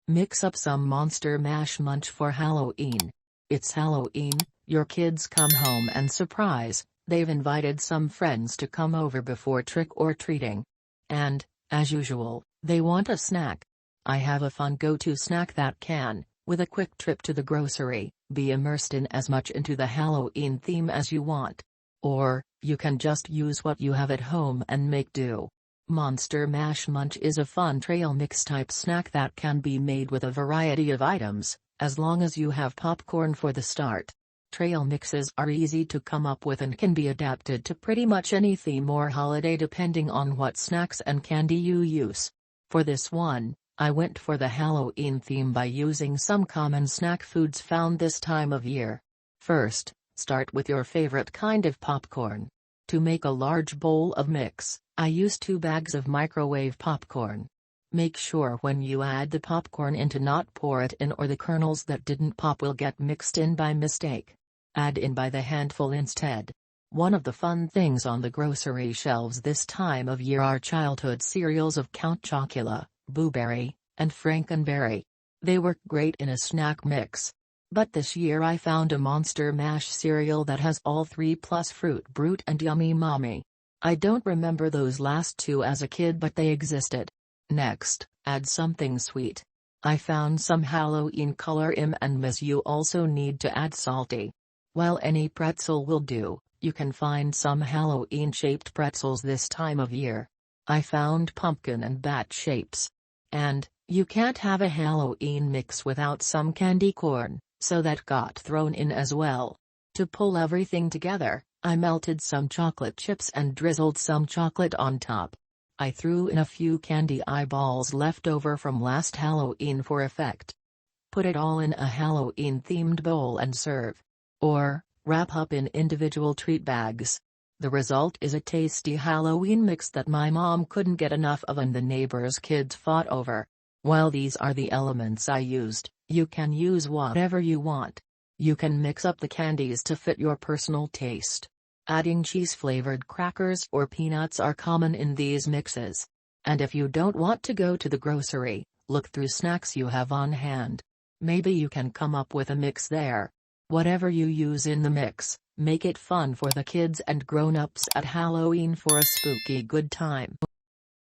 Mix up some Monster Mash Munch for Halloween. It's Halloween, your kids come home and surprise, they've invited some friends to come over before trick-or-treating. And, as usual, they want a snack. I have a fun go-to snack that can, with a quick trip to the grocery, be immersed in as much into the Halloween theme as you want. Or, you can just use what you have at home and make do. Monster Mash Munch is a fun trail mix type snack that can be made with a variety of items, as long as you have popcorn for the start. Trail mixes are easy to come up with and can be adapted to pretty much any theme or holiday depending on what snacks and candy you use. For this one, I went for the Halloween theme by using some common snack foods found this time of year. First, start with your favorite kind of popcorn. To make a large bowl of mix, I use 2 bags of microwave popcorn. Make sure when you add the popcorn in to not pour it in or the kernels that didn't pop will get mixed in by mistake. Add in by the handful instead. One of the fun things on the grocery shelves this time of year are childhood cereals of Count Chocula, Boo Berry, and Frankenberry. They work great in a snack mix. But this year I found a Monster Mash cereal that has all 3 plus Fruit Brute and Yummy Mommy. I don't remember those last 2 as a kid, but they existed. Next, add something sweet. I found some Halloween color M&Ms. You also need to add salty. While any pretzel will do, you can find some Halloween-shaped pretzels this time of year. I found pumpkin and bat shapes. And, you can't have a Halloween mix without some candy corn, so that got thrown in as well. To pull everything together, I melted some chocolate chips and drizzled some chocolate on top. I threw in a few candy eyeballs left over from last Halloween for effect. Put it all in a Halloween-themed bowl and serve. Or, wrap up in individual treat bags. The result is a tasty Halloween mix that my mom couldn't get enough of and the neighbors' kids fought over. While these are the elements I used, you can use whatever you want. You can mix up the candies to fit your personal taste. Adding cheese-flavored crackers or peanuts are common in these mixes. And if you don't want to go to the grocery, look through snacks you have on hand. Maybe you can come up with a mix there. Whatever you use in the mix, make it fun for the kids and grown-ups at Halloween for a spooky good time.